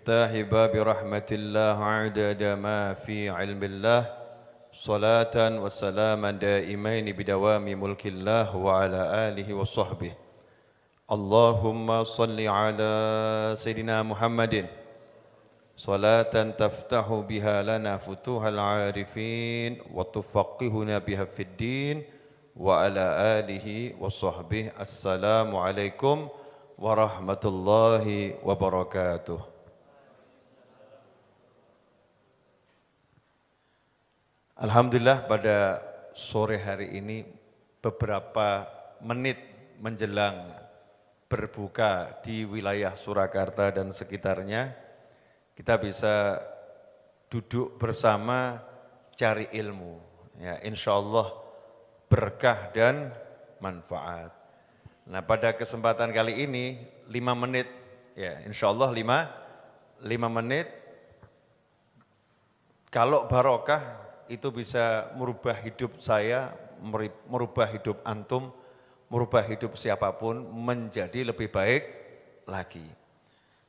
مفتاح باب رحمة الله عدد ما في علم الله صلاة وسلاما دائمين بدوام ملك الله وعلى آله وصحبه اللهم صل على سيدنا محمد صلاة تفتح بها لنا فتوح العارفين وتفقهنا بها في الدين وعلى آله وصحبه السلام عليكم ورحمة الله وبركاته. Alhamdulillah pada sore hari ini beberapa menit menjelang berbuka di wilayah Surakarta dan sekitarnya kita bisa duduk bersama cari ilmu. Ya, insya Allah berkah dan manfaat. Nah pada kesempatan kali ini 5 menit, ya insya Allah 5 menit, kalau barokah itu bisa merubah hidup saya, merubah hidup antum, merubah hidup siapapun menjadi lebih baik lagi.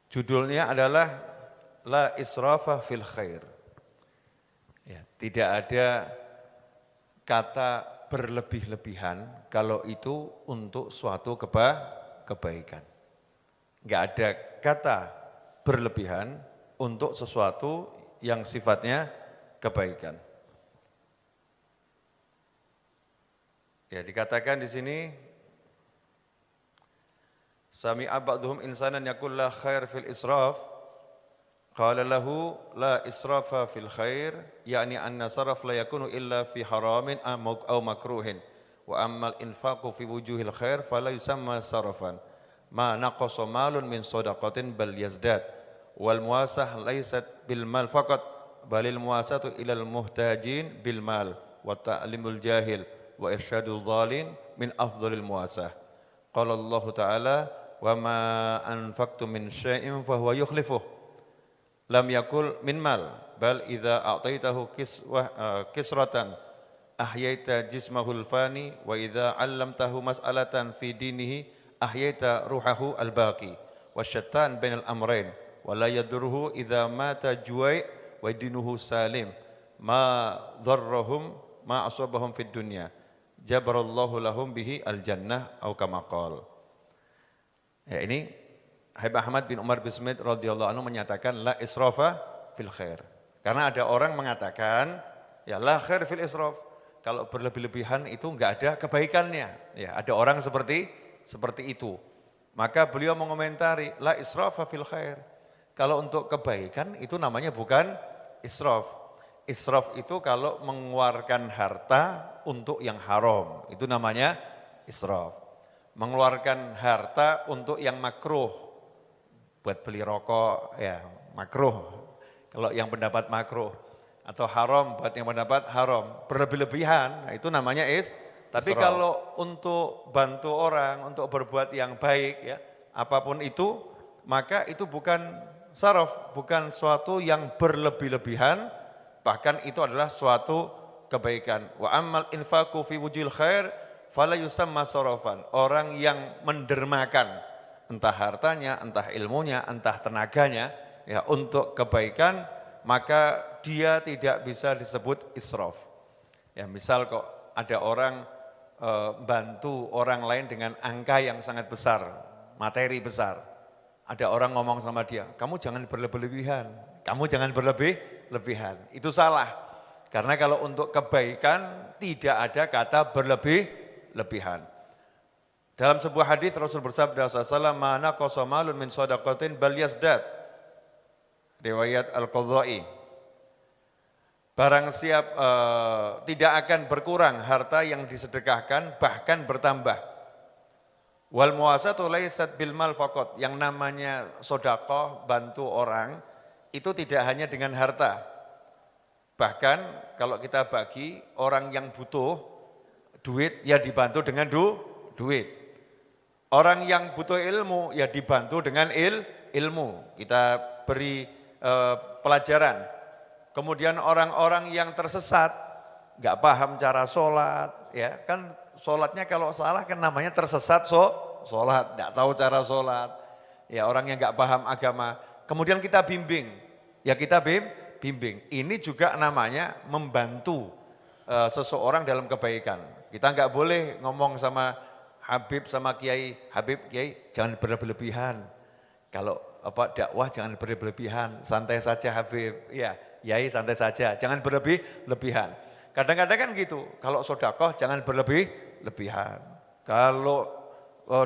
Judulnya adalah La Israfa fil Khair. Ya, tidak ada kata berlebih-lebihan kalau itu untuk suatu kebaikan. Enggak ada kata berlebihan untuk sesuatu yang sifatnya kebaikan. Ya, dikatakan di sini sami'a ba'dhum insanan yaqul la khair fil israf qala lahu la israfa fil khair yakni anna saraf la yakunu illa fi haramin aw makruhin wa ammal infaqu fi wujuhil khair fala yusamma sarafan ma naqasa malun min shadaqatin bal yazdad wal muasah laysat bil mal faqat balil muasatu ilal muhtajin bil mal wa ta'limul jahil wa irsyadul dhalin min afdhalil muasah. Qala Allah Ta'ala wa ma anfaqtum min syai'in fa huwa yukhlifuh. Lam yakul min mal bal idza a'taitahu kisratan ahyaita jismahul fani wa idza 'allamtahu mas'alatan fi dinihi ahyaita ruhahu al-baqi wasyattan bainal amrayn wa la yadurruhu idza mata juwai' wa dinuhu salim ma dharrahum ma asabahum fid dunya jabarallahu lahum bihi al-jannah atau kama qala. Ya, ini Habib Ahmad bin Umar bin Smith radhiyallahu anhu menyatakan la israfa fil khair. Karena ada orang mengatakan ya la khair fil israf. Kalau berlebih-lebihan itu enggak ada kebaikannya. Ya, ada orang seperti itu. Maka beliau mengomentari la israfa fil khair. Kalau untuk kebaikan itu namanya bukan israf. Israf itu kalau mengeluarkan harta untuk yang haram, itu namanya israf. Mengeluarkan harta untuk yang makruh, buat beli rokok, ya makruh. Kalau yang pendapat makruh, atau haram buat yang pendapat haram, berlebih-lebihan, nah itu namanya Tapi israf. Kalau untuk bantu orang, untuk berbuat yang baik, ya apapun itu, maka itu bukan saraf, bukan suatu yang berlebih-lebihan, bahkan itu adalah suatu kebaikan. Wa ammal infaqu fi wujhil khair fala yusamma sarafan. Orang yang mendermakan entah hartanya, entah ilmunya, entah tenaganya ya untuk kebaikan, maka dia tidak bisa disebut israf. Ya, misal kok ada orang bantu orang lain dengan angka yang sangat besar, materi besar. Ada orang ngomong sama dia, kamu jangan berlebih-lebihan, kamu jangan berlebih-lebihan. Itu salah, karena kalau untuk kebaikan tidak ada kata berlebih-lebihan. Dalam sebuah hadis Rasul bersabda sallallahu ma naqasa malun min shadaqatin bal yazdad. Riwayat Al-Qadha'i. Barang siap tidak akan berkurang harta yang disedekahkan, bahkan bertambah. Wal muasatu laysat bil mal faqat, yang namanya sedekah bantu orang itu tidak hanya dengan harta. Bahkan kalau kita bagi orang yang butuh duit ya dibantu dengan duit. Orang yang butuh ilmu ya dibantu dengan ilmu. Kita beri pelajaran. Kemudian orang-orang yang tersesat, nggak paham cara sholat, ya kan sholatnya kalau salah kan namanya tersesat sholat, nggak tahu cara sholat. Ya orang yang nggak paham agama, kemudian kita bimbing. Ya kita bimbing. Ini juga namanya membantu seseorang dalam kebaikan. Kita nggak boleh ngomong sama Habib sama Kiai, Habib, Kiai jangan berlebihan. Kalau dakwah jangan berlebihan, santai saja Habib. Ya, Kiai santai saja, jangan berlebihan. Kadang-kadang kan gitu, kalau sedekah jangan berlebihan. Kalau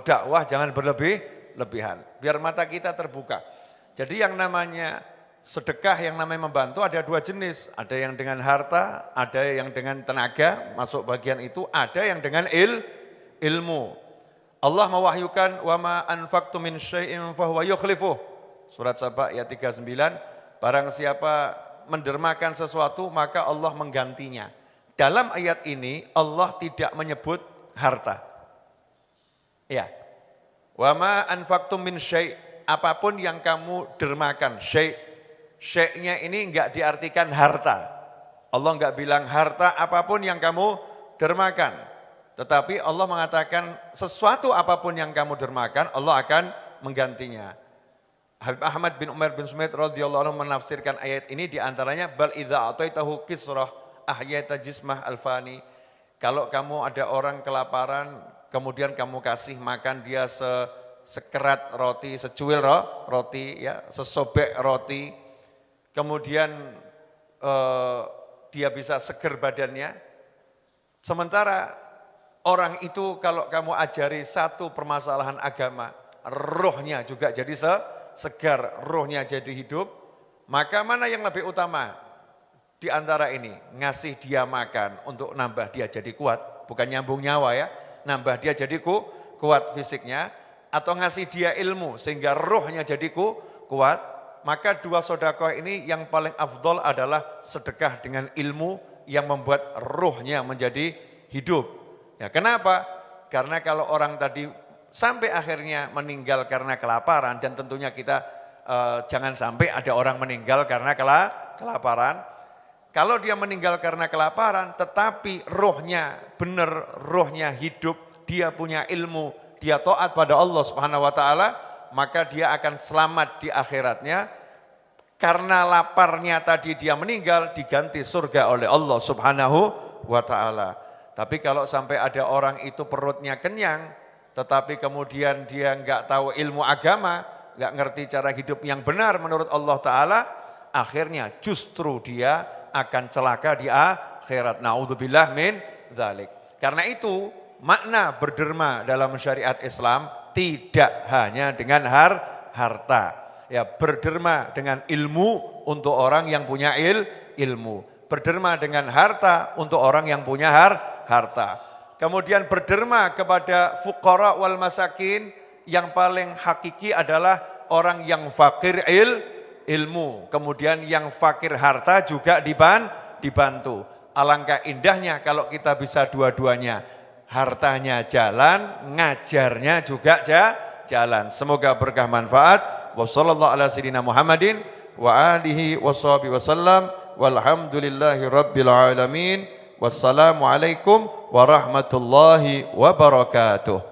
dakwah jangan berlebihan. Biar mata kita terbuka. Jadi yang namanya sedekah, yang namanya membantu ada dua jenis. Ada yang dengan harta, ada yang dengan tenaga, masuk bagian itu. Ada yang dengan ilmu. Allah mewahyukan, wa ma anfaqtum min syai'in fahuwa yukhlifuh. Surat Saba ayat 39, barang siapa mendermakan sesuatu maka Allah menggantinya. Dalam ayat ini Allah tidak menyebut harta. Ya. Wa ma anfaqtum min syai', apapun yang kamu dermakan, syai'-nya ini enggak diartikan harta. Allah enggak bilang harta apapun yang kamu dermakan. Tetapi Allah mengatakan sesuatu apapun yang kamu dermakan, Allah akan menggantinya. Habib Ahmad bin Umar bin Sumaid radhiyallahu anhu menafsirkan ayat ini diantaranya bal idza ataitahu kisrah ahyata jismah alfani. Kalau kamu ada orang kelaparan, kemudian kamu kasih makan dia sekerat roti, secuil roti, ya, sesobek roti, kemudian dia bisa seger badannya. Sementara orang itu kalau kamu ajari satu permasalahan agama, rohnya juga jadi segar, rohnya jadi hidup, maka mana yang lebih utama? Di antara ini, ngasih dia makan untuk nambah dia jadi kuat, bukan nyambung nyawa ya, nambah dia jadi kuat fisiknya, atau ngasih dia ilmu sehingga rohnya jadi kuat, maka dua sedekah ini yang paling afdol adalah sedekah dengan ilmu yang membuat rohnya menjadi hidup. Ya, kenapa? Karena kalau orang tadi sampai akhirnya meninggal karena kelaparan, dan tentunya kita jangan sampai ada orang meninggal karena kelaparan. Kalau dia meninggal karena kelaparan, tetapi rohnya benar, rohnya hidup, dia punya ilmu, dia taat pada Allah Subhanahu wa taala, maka dia akan selamat di akhiratnya. Karena laparnya tadi dia meninggal, diganti surga oleh Allah Subhanahu wa taala. Tapi kalau sampai ada orang itu perutnya kenyang, tetapi kemudian dia enggak tahu ilmu agama, enggak ngerti cara hidup yang benar menurut Allah taala, akhirnya justru dia akan celaka di akhirat. Na'udzubillah min dzalik. Karena itu makna berderma dalam syariat Islam tidak hanya dengan harta. Ya, berderma dengan ilmu untuk orang yang punya ilmu. Berderma dengan harta untuk orang yang punya harta. Kemudian berderma kepada fuqara wal masakin, yang paling hakiki adalah orang yang fakir ilmu, kemudian yang fakir harta juga dibantu. Alangkah indahnya kalau kita bisa dua-duanya, hartanya jalan, ngajarnya juga jalan. Semoga berkah manfaat. Wassallallahu ala sayyidina Muhammadin wa alihi washabihi wasallam walhamdulillahi rabbil alamin. Wassalamualaikum warahmatullahi wabarakatuh.